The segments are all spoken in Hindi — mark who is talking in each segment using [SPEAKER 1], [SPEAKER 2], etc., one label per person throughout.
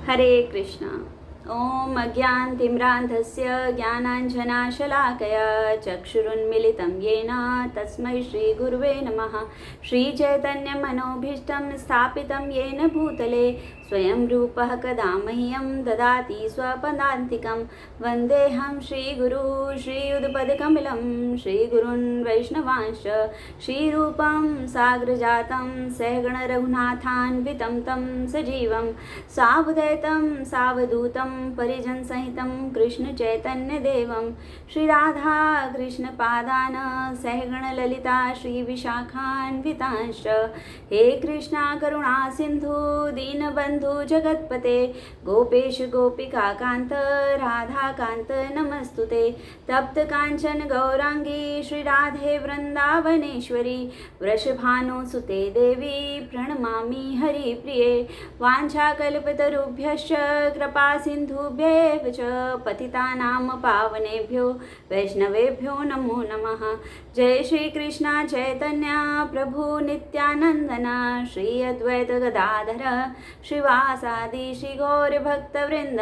[SPEAKER 1] हरे कृष्णा। ओम अज्ञानतिम्रान्धस्य ज्ञानाञ्जनाशलाकया चक्षुरुन्मिलितं येन तस्मै श्रीगुरुवे नमः। श्रीचैतन्यमनोभीष्टं स्थापितं येन भूतले स्वयं रूपः कदा मह्यं ददाति स्वपदान्तिकं। वन्देऽहं श्रीगुरु श्रीयुतपदकमलं श्रीगुरून् वैष्णवांश्च श्रीरूपं साग्रजातं सहगणरघुनाथान्वितं तं सजीवं सावधैतं सावधूतं परिजनसहितं कृष्णचैतन्यदेवं श्रीराधा कृष्णपादान् सहगणललिता श्रीविशाखान्वितांश्च। हे कृष्णा करुणा सिन्धु दीनबन्धु जगत्पते गोपेश गोपिकान्त राधाकान्त नमस्तुते। तप्त काञ्चन गौरांगी श्रीराधे वृन्दावनेश्वरी वृषभानुसुते देवी प्रणमामि हरिप्रिये। वाञ्छाकल्पतरुभ्यश्च कृपा सिन्धुभ्येव च पतितानां पावनेभ्यो वैष्णवेभ्यो नमो नमः। जय श्री कृष्ण चैतन्य प्रभु नित्यानंदन श्री अद्वैत गदाधर श्रीवासादि श्री गौर भक्तवृंद।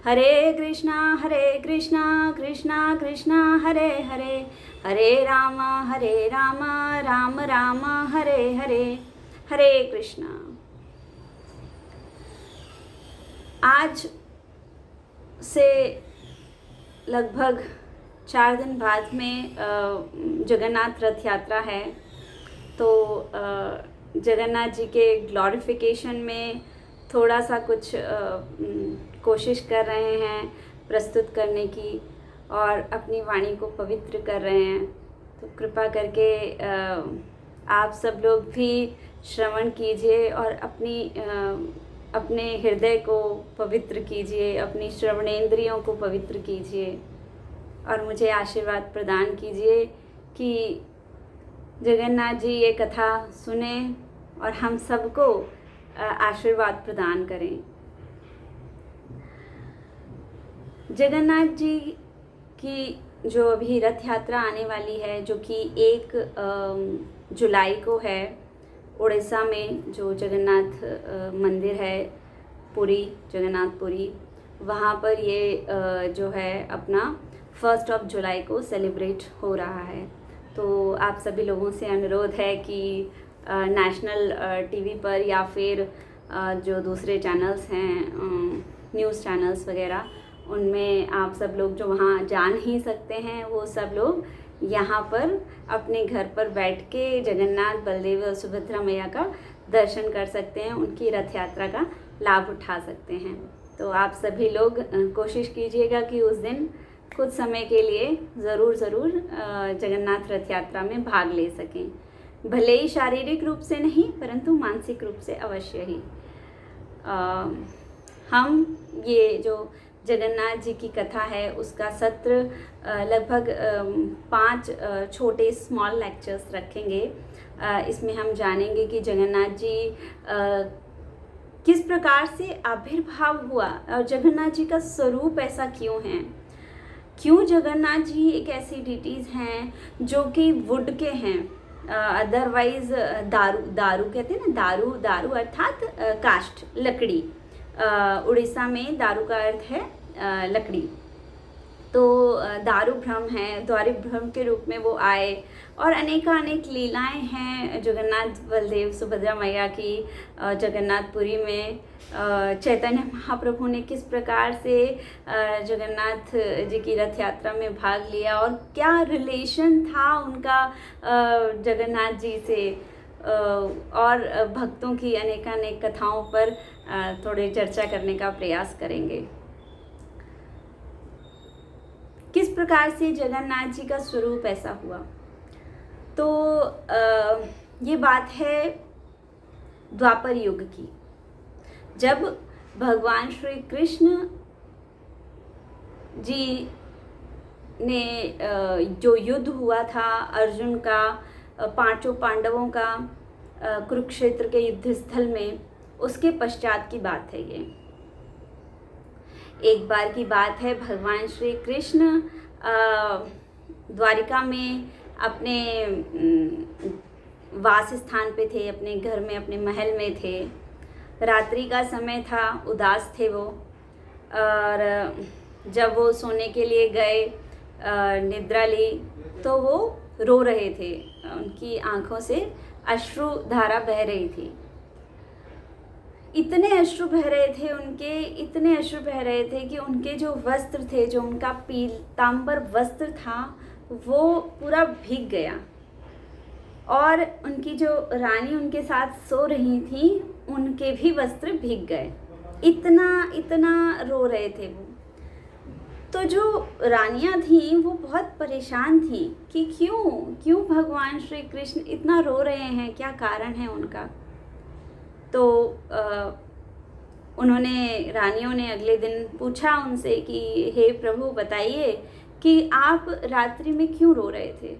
[SPEAKER 1] हरे कृष्णा कृष्णा कृष्णा हरे हरे हरे राम राम राम हरे हरे। हरे कृष्णा। आज से लगभग 4 दिन बाद में जगन्नाथ रथ यात्रा है। तो जगन्नाथ जी के ग्लोरिफिकेशन में थोड़ा सा कुछ कोशिश कर रहे हैं प्रस्तुत करने की और अपनी वाणी को पवित्र कर रहे हैं। तो कृपा करके आप सब लोग भी श्रवण कीजिए और अपने हृदय को पवित्र कीजिए, अपनी श्रवणेंद्रियों को पवित्र कीजिए और मुझे आशीर्वाद प्रदान कीजिए कि जगन्नाथ जी ये कथा सुने और हम सबको आशीर्वाद प्रदान करें। जगन्नाथ जी की जो अभी रथ यात्रा आने वाली है, जो कि 1 जुलाई को है, उड़ीसा में जो जगन्नाथ मंदिर है पुरी, जगन्नाथपुरी, वहाँ पर ये जो है अपना 1 जुलाई को सेलिब्रेट हो रहा है। तो आप सभी लोगों से अनुरोध है कि नेशनल टीवी पर या फिर जो दूसरे चैनल्स हैं, न्यूज़ चैनल्स वगैरह, उनमें आप सब लोग जो वहाँ जा नहीं सकते हैं वो सब लोग यहाँ पर अपने घर पर बैठ के जगन्नाथ, बलदेव और सुभद्रा मैया का दर्शन कर सकते हैं, उनकी रथ यात्रा का लाभ उठा सकते हैं। तो आप सभी लोग कोशिश कीजिएगा कि उस दिन कुछ समय के लिए ज़रूर जगन्नाथ रथ यात्रा में भाग ले सकें, भले ही शारीरिक रूप से नहीं परंतु मानसिक रूप से अवश्य ही। हम ये जो जगन्नाथ जी की कथा है उसका सत्र लगभग 5 छोटे स्मॉल लेक्चर्स रखेंगे। इसमें हम जानेंगे कि जगन्नाथ जी किस प्रकार से आविर्भाव हुआ और जगन्नाथ जी का स्वरूप ऐसा क्यों है, क्यों जगन्नाथ जी एक ऐसी डिटीज़ हैं जो कि वुड के हैं। अदरवाइज दारू कहते हैं ना, दारू अर्थात काष्ठ, लकड़ी। उड़ीसा में दारू का अर्थ है लकड़ी। तो दारू ब्रह्म है, द्वारि ब्रह्म के रूप में वो आए और अनेक लीलाएं हैं जगन्नाथ बलदेव सुभद्रा मैया की जगन्नाथपुरी में। चैतन्य महाप्रभु ने किस प्रकार से जगन्नाथ जी की रथ यात्रा में भाग लिया और क्या रिलेशन था उनका जगन्नाथ जी से, और भक्तों की अनेक कथाओं पर थोड़ी चर्चा करने का प्रयास करेंगे। किस प्रकार से जगन्नाथ जी का स्वरूप ऐसा हुआ। तो ये बात है द्वापर युग की, जब भगवान श्री कृष्ण जी ने जो युद्ध हुआ था अर्जुन का 5 पांडवों का कुरुक्षेत्र के युद्ध स्थल में, उसके पश्चात की बात है ये। एक बार की बात है, भगवान श्री कृष्ण द्वारिका में अपने वास स्थान पे थे, अपने घर में, अपने महल में थे। रात्रि का समय था, उदास थे वो। और जब वो सोने के लिए गए, निद्रा ली, तो वो रो रहे थे। उनकी आंखों से अश्रु धारा बह रही थी। इतने अश्रु बह रहे थे उनके, इतने अश्रु बह रहे थे कि उनके जो वस्त्र थे, जो उनका पीतांबर वस्त्र था, वो पूरा भीग गया। और उनकी जो रानी उनके साथ सो रही थी, उनके भी वस्त्र भीग गए। इतना इतना रो रहे थे वो। तो जो रानियां थीं वो बहुत परेशान थीं कि क्यों भगवान श्री कृष्ण इतना रो रहे हैं, क्या कारण है उनका। तो रानियों ने अगले दिन पूछा उनसे कि हे प्रभु, बताइए कि आप रात्रि में क्यों रो रहे थे।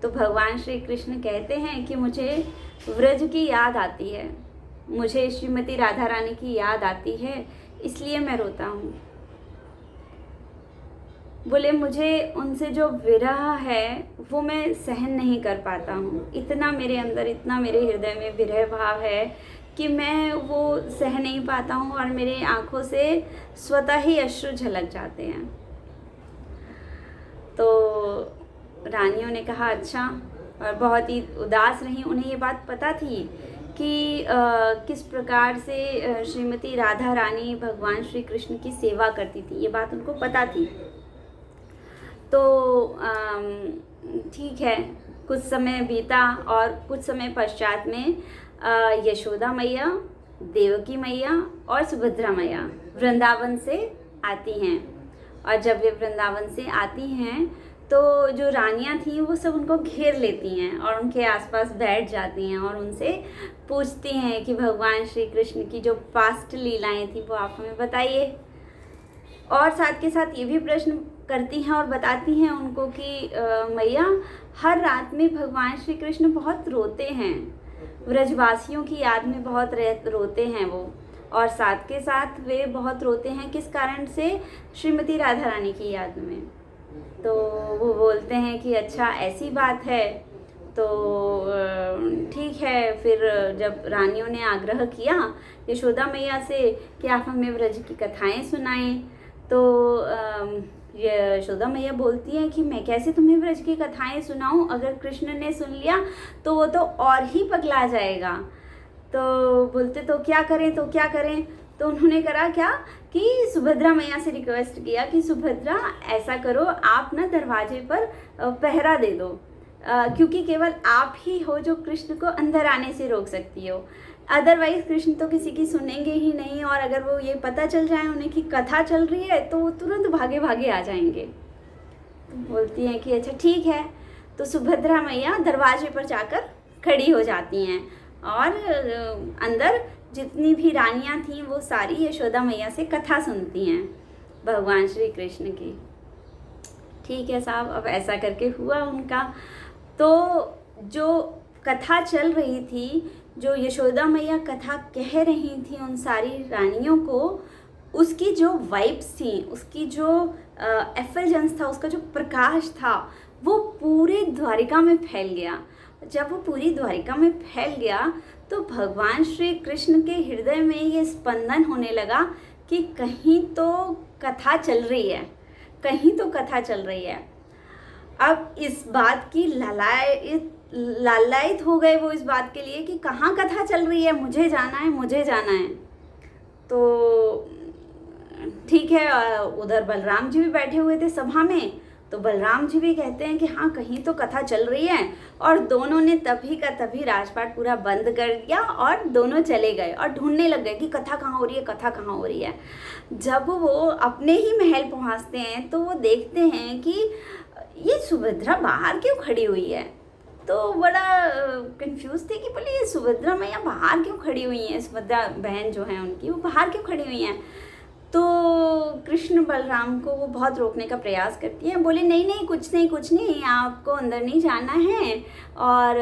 [SPEAKER 1] तो भगवान श्री कृष्ण कहते हैं कि मुझे व्रज की याद आती है, मुझे श्रीमती राधा रानी की याद आती है, इसलिए मैं रोता हूँ। बोले मुझे उनसे जो विरह है वो मैं सहन नहीं कर पाता हूँ। इतना मेरे अंदर, इतना मेरे हृदय में विरह भाव है कि मैं वो सह नहीं पाता हूँ और मेरे आँखों से स्वतः ही अश्रु झलक जाते हैं। तो रानियों ने कहा अच्छा, और बहुत ही उदास रही। उन्हें ये बात पता थी कि किस प्रकार से श्रीमती राधा रानी भगवान श्री कृष्ण की सेवा करती थी, ये बात उनको पता थी। तो ठीक है, कुछ समय बीता और कुछ समय पश्चात में यशोदा मैया, देवकी मैया और सुभद्रा मैया वृंदावन से आती हैं। और जब वे वृंदावन से आती हैं तो जो रानियां थीं वो सब उनको घेर लेती हैं और उनके आसपास बैठ जाती हैं और उनसे पूछती हैं कि भगवान श्री कृष्ण की जो पास्ट लीलाएं थी वो आप हमें बताइए। और साथ के साथ ये भी प्रश्न करती हैं और बताती हैं उनको कि मैया, हर रात में भगवान श्री कृष्ण बहुत रोते हैं, व्रजवासियों की याद में बहुत रोते हैं वो। और साथ के साथ वे बहुत रोते हैं किस कारण से, श्रीमती राधा रानी की याद में। तो वो बोलते हैं कि अच्छा ऐसी बात है। तो ठीक है। फिर जब रानियों ने आग्रह किया यशोदा मैया से कि आप हमें व्रज की कथाएं सुनाएं, तो यशोदा मैया बोलती हैं कि मैं कैसे तुम्हें व्रज की कथाएं सुनाऊं, अगर कृष्ण ने सुन लिया तो वो तो और ही पगला जाएगा। तो बोलते तो क्या करें। तो उन्होंने करा क्या कि सुभद्रा मैया से रिक्वेस्ट किया कि सुभद्रा ऐसा करो, आप ना दरवाजे पर पहरा दे दो, क्योंकि केवल आप ही हो जो कृष्ण को अंदर आने से रोक सकती हो। अदरवाइज कृष्ण तो किसी की सुनेंगे ही नहीं, और अगर वो ये पता चल जाए उन्हें कि कथा चल रही है तो वो तुरंत भागे भागे आ जाएंगे। तो बोलती हैं कि अच्छा ठीक है। तो सुभद्रा मैया दरवाजे पर जाकर खड़ी हो जाती हैं और अंदर जितनी भी रानियां थीं वो सारी यशोदा मैया से कथा सुनती हैं भगवान श्री कृष्ण की। ठीक है साहब, अब ऐसा करके हुआ उनका। तो जो कथा चल रही थी, जो यशोदा मैया कथा कह रही थी उन सारी रानियों को, उसकी जो वाइब्स थी, उसकी जो एफल्जेंस था, उसका जो प्रकाश था, वो पूरे द्वारिका में फैल गया। जब वो पूरी द्वारिका में फैल गया तो भगवान श्री कृष्ण के हृदय में ये स्पंदन होने लगा कि कहीं तो कथा चल रही है, कहीं तो कथा चल रही है। अब इस बात की लालायित हो गए वो इस बात के लिए कि कहाँ कथा चल रही है, मुझे जाना है। तो ठीक है, उधर बलराम जी भी बैठे हुए थे सभा में। तो बलराम जी भी कहते हैं कि हाँ कहीं तो कथा चल रही है, और दोनों ने तभी का तभी राजपाट पूरा बंद कर दिया और दोनों चले गए और ढूंढने लग गए कि कथा कहाँ हो रही है। जब वो अपने ही महल पहुँचते हैं तो वो देखते हैं कि ये सुभद्रा बाहर क्यों खड़ी हुई है। तो बड़ा कंफ्यूज थे कि बोले ये सुभद्रा मैया बाहर क्यों खड़ी हुई हैं, सुभद्रा बहन जो है उनकी, वो बाहर क्यों खड़ी हुई हैं। तो कृष्ण बलराम को वो बहुत रोकने का प्रयास करती हैं, बोले नहीं नहीं कुछ नहीं कुछ नहीं, आपको अंदर नहीं जाना है और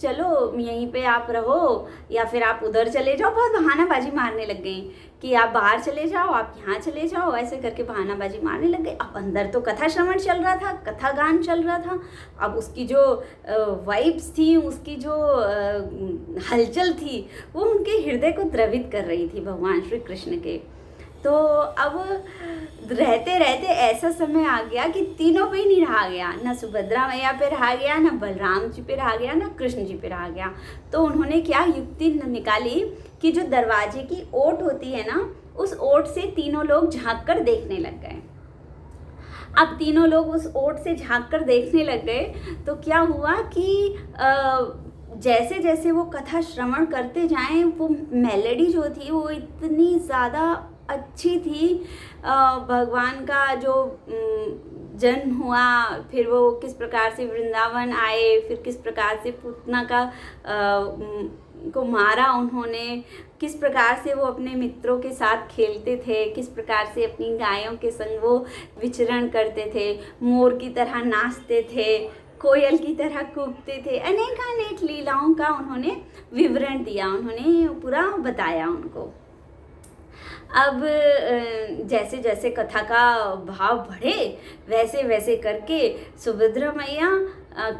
[SPEAKER 1] चलो यहीं पे आप रहो या फिर आप उधर चले जाओ। बहुत बहानाबाजी मारने लग गई कि आप बाहर चले जाओ, आप यहाँ चले जाओ, ऐसे करके बहानाबाजी मारने लग गए। अब अंदर तो कथा श्रवण चल रहा था, कथा गान चल रहा था। अब उसकी जो वाइब्स थी, उसकी जो हलचल थी, वो उनके हृदय को द्रवित कर रही थी भगवान श्री कृष्ण के। तो अब रहते रहते ऐसा समय आ गया कि तीनों पे ही नहीं रहा गया, ना सुभद्रा मैया पे रहा गया, ना बलराम जी पे रहा गया, ना कृष्ण जी पे रहा गया। तो उन्होंने क्या युक्ति निकाली कि जो दरवाजे की ओट होती है ना, उस ओट से तीनों लोग झांक कर देखने लग गए। अब तीनों लोग उस ओट से झांक कर देखने लग गए तो क्या हुआ कि जैसे जैसे वो कथा श्रवण करते जाएं, वो मेलोडी जो थी वो इतनी ज़्यादा अच्छी थी। भगवान का जो जन्म हुआ, फिर वो किस प्रकार से वृंदावन आए, फिर किस प्रकार से पूतना का को मारा उन्होंने, किस प्रकार से वो अपने मित्रों के साथ खेलते थे, किस प्रकार से अपनी गायों के संग वो विचरण करते थे, मोर की तरह नाचते थे, कोयल की तरह कूदते थे, अनेक लीलाओं का उन्होंने विवरण दिया, उन्होंने पूरा बताया उनको। अब जैसे जैसे कथा का भाव बढ़े वैसे वैसे करके सुभद्रा मैया,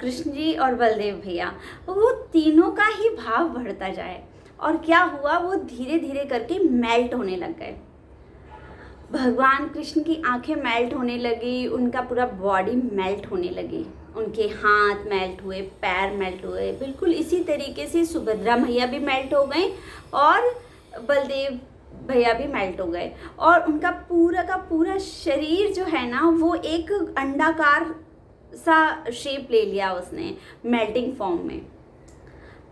[SPEAKER 1] कृष्ण जी और बलदेव भैया, वो तीनों का ही भाव बढ़ता जाए। और क्या हुआ, वो धीरे धीरे करके मेल्ट होने लग गए। भगवान कृष्ण की आंखें मेल्ट होने लगी, उनका पूरा बॉडी मेल्ट होने लगी, उनके हाथ मेल्ट हुए, पैर मेल्ट हुए। बिल्कुल इसी तरीके से सुभद्रा मैया भी मेल्ट हो गई और बलदेव भैया भी मेल्ट हो गए। और उनका पूरा का पूरा शरीर जो है ना, वो एक अंडाकार सा शेप ले लिया उसने मेल्टिंग फॉर्म में।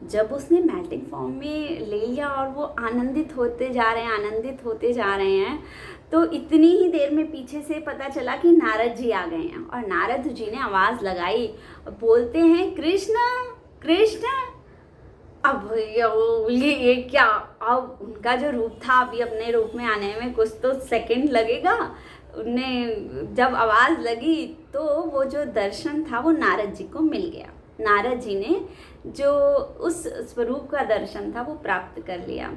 [SPEAKER 1] जब उसने मेल्टिंग फॉर्म में ले लिया और वो आनंदित होते जा रहे हैं, तो इतनी ही देर में पीछे से पता चला कि नारद जी आ गए हैं। और नारद जी ने आवाज़ लगाई, बोलते हैं कृष्ण कृष्ण। अब ये क्या, अब उनका जो रूप था अभी अपने रूप में आने में कुछ तो सेकंड लगेगा। उन्हें जब आवाज़ लगी तो वो जो दर्शन था वो नारद जी को मिल गया। नारद जी ने जो उस स्वरूप का दर्शन था वो प्राप्त कर लिया।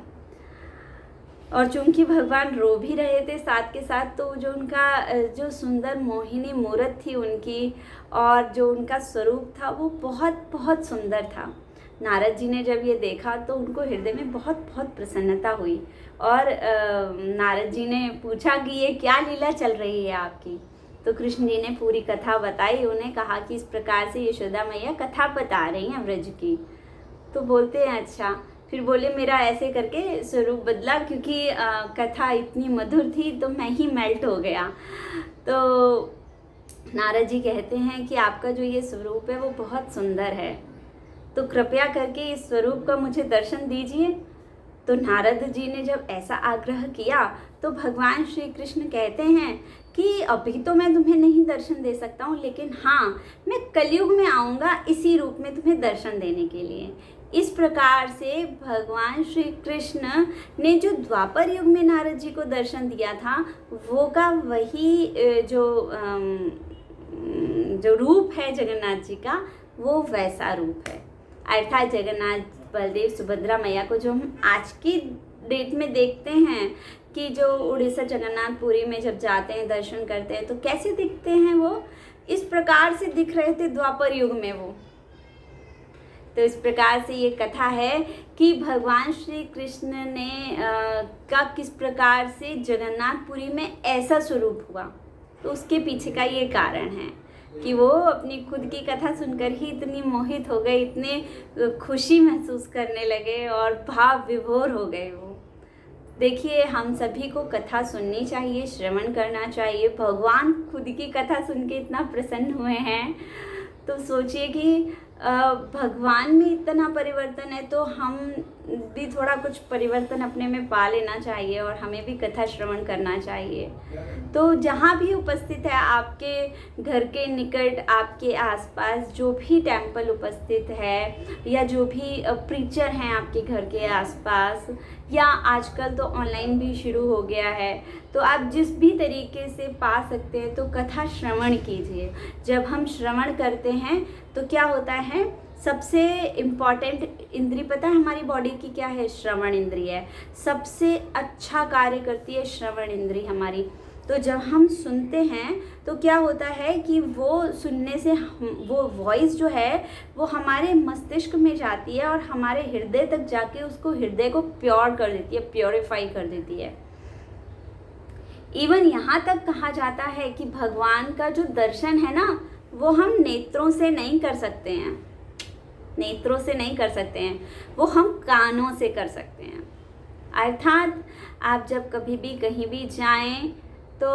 [SPEAKER 1] और चूंकि भगवान रो भी रहे थे साथ के साथ, तो जो उनका जो सुंदर मोहिनी मूरत थी उनकी, और जो उनका स्वरूप था वो बहुत बहुत सुंदर था। नारद जी ने जब ये देखा तो उनको हृदय में बहुत बहुत प्रसन्नता हुई। और नारद जी ने पूछा कि ये क्या लीला चल रही है आपकी। तो कृष्ण जी ने पूरी कथा बताई। उन्हें कहा कि इस प्रकार से यशोदा मैया कथा बता रही हैं व्रज की। तो बोलते हैं अच्छा। फिर बोले मेरा ऐसे करके स्वरूप बदला, क्योंकि कथा इतनी मधुर थी तो मैं ही मेल्ट हो गया। तो नारद जी कहते हैं कि आपका जो ये स्वरूप है वो बहुत सुंदर है, तो कृपया करके इस स्वरूप का मुझे दर्शन दीजिए। तो नारद जी ने जब ऐसा आग्रह किया तो भगवान श्री कृष्ण कहते हैं कि अभी तो मैं तुम्हें नहीं दर्शन दे सकता हूँ, लेकिन हाँ, मैं कलयुग में आऊँगा इसी रूप में तुम्हें दर्शन देने के लिए। इस प्रकार से भगवान श्री कृष्ण ने जो द्वापर युग में नारद जी को दर्शन दिया था, वो का वही जो रूप है जगन्नाथ जी का, वो वैसा रूप है। अर्थात जगन्नाथ बलदेव सुभद्रा मैया को जो हम आज की डेट में देखते हैं कि जो उड़ीसा जगन्नाथपुरी में जब जाते हैं दर्शन करते हैं तो कैसे दिखते हैं, वो इस प्रकार से दिख रहे थे द्वापर युग में वो। तो इस प्रकार से ये कथा है कि भगवान श्री कृष्ण ने का किस प्रकार से जगन्नाथपुरी में ऐसा स्वरूप हुआ। तो उसके पीछे का ये कारण है कि वो अपनी खुद की कथा सुनकर ही इतनी मोहित हो गए, इतने खुशी महसूस करने लगे और भाव विभोर हो गए वो। देखिए, हम सभी को कथा सुननी चाहिए, श्रवण करना चाहिए। भगवान खुद की कथा सुन के इतना प्रसन्न हुए हैं, तो सोचिए कि भगवान में इतना परिवर्तन है तो हम भी थोड़ा कुछ परिवर्तन अपने में पा लेना चाहिए और हमें भी कथा श्रवण करना चाहिए। तो जहाँ भी उपस्थित है आपके घर के निकट, आपके आसपास जो भी टेम्पल उपस्थित है या जो भी प्रीचर हैं आपके घर के आसपास, या आजकल तो ऑनलाइन भी शुरू हो गया है, तो आप जिस भी तरीके से पा सकते हैं तो कथा श्रवण कीजिए। जब हम श्रवण करते हैं तो क्या होता है, सबसे इम्पॉर्टेंट इंद्री पता है हमारी बॉडी की क्या है, श्रवण इंद्री है। सबसे अच्छा कार्य करती है श्रवण इंद्री हमारी। तो जब हम सुनते हैं तो क्या होता है कि वो सुनने से वो वॉइस जो है वो हमारे मस्तिष्क में जाती है और हमारे हृदय तक जाके उसको हृदय को प्योर कर देती है, प्योरीफाई कर देती है। इवन यहाँ तक कहा जाता है कि भगवान का जो दर्शन है ना, वो हम नेत्रों से नहीं कर सकते हैं, नेत्रों से नहीं कर सकते हैं, वो हम कानों से कर सकते हैं। अर्थात आप जब कभी भी कहीं भी जाएं तो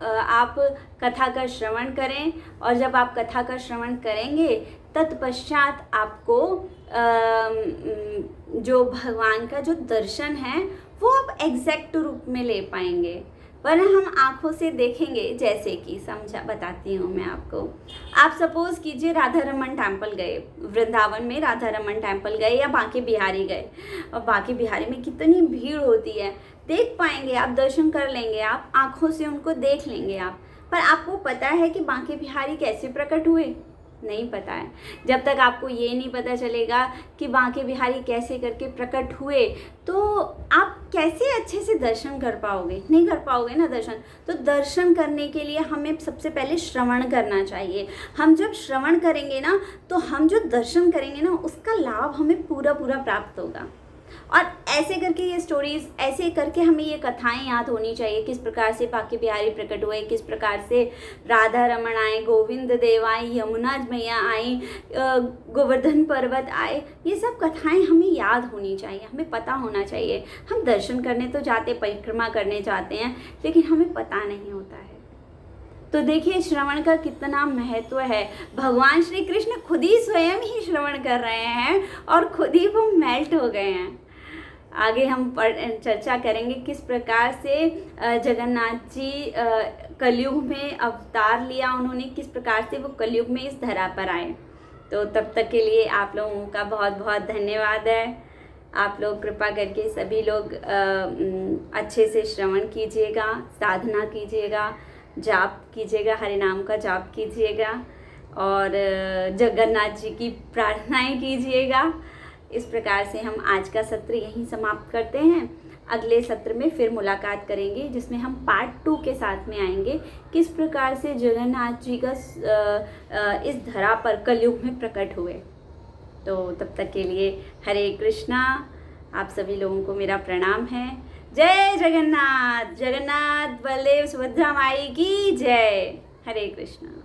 [SPEAKER 1] आप कथा का श्रवण करें, और जब आप कथा का श्रवण करेंगे तत्पश्चात आपको जो भगवान का जो दर्शन है वो आप एग्जैक्ट रूप में ले पाएंगे। वरना हम आँखों से देखेंगे, जैसे कि समझा बताती हूँ मैं आपको। आप सपोज़ कीजिए राधा रमन टेम्पल गए, वृंदावन में राधा रमन टेम्पल गए या बांके बिहारी गए, और बांके बिहारी में कितनी भीड़ होती है, देख पाएंगे आप, दर्शन कर लेंगे आप, आँखों से उनको देख लेंगे आप। पर आपको पता है कि बांके बिहारी कैसे प्रकट हुए? नहीं पता है। जब तक आपको ये नहीं पता चलेगा कि बांके बिहारी कैसे करके प्रकट हुए, तो आप कैसे अच्छे से दर्शन कर पाओगे? नहीं कर पाओगे ना दर्शन। तो दर्शन करने के लिए हमें सबसे पहले श्रवण करना चाहिए। हम जब श्रवण करेंगे ना, तो हम जो दर्शन करेंगे ना, उसका लाभ हमें पूरा पूरा प्राप्त होगा। और ऐसे करके ये स्टोरीज, ऐसे करके हमें ये कथाएं याद होनी चाहिए, किस प्रकार से बांके बिहारी प्रकट हुए, किस प्रकार से राधा रमण आए, गोविंद देव आए, यमुना मैया आई, गोवर्धन पर्वत आए। ये सब कथाएं हमें याद होनी चाहिए, हमें पता होना चाहिए। हम दर्शन करने तो जाते, परिक्रमा करने जाते हैं, लेकिन हमें पता नहीं होता है। तो देखिए श्रवण का कितना महत्व है। भगवान श्री कृष्ण खुद ही स्वयं ही श्रवण कर रहे हैं और खुद ही वो मेल्ट हो गए हैं। आगे हम चर्चा करेंगे किस प्रकार से जगन्नाथ जी कलयुग में अवतार लिया उन्होंने, किस प्रकार से वो कलयुग में इस धरा पर आए। तो तब तक के लिए आप लोगों का बहुत बहुत धन्यवाद है। आप लोग कृपा करके सभी लोग अच्छे से श्रवण कीजिएगा, साधना कीजिएगा, जाप कीजिएगा, हरि नाम का जाप कीजिएगा और जगन्नाथ जी की प्रार्थनाएं कीजिएगा। इस प्रकार से हम आज का सत्र यहीं समाप्त करते हैं। अगले सत्र में फिर मुलाकात करेंगे, जिसमें हम पार्ट 2 के साथ में आएंगे, किस प्रकार से जगन्नाथ जी का इस धरा पर कलयुग में प्रकट हुए। तो तब तक के लिए हरे कृष्णा। आप सभी लोगों को मेरा प्रणाम है। जय जगन्नाथ, जगन्नाथ बलदेव सुभद्रा माई की जय। हरे कृष्णा।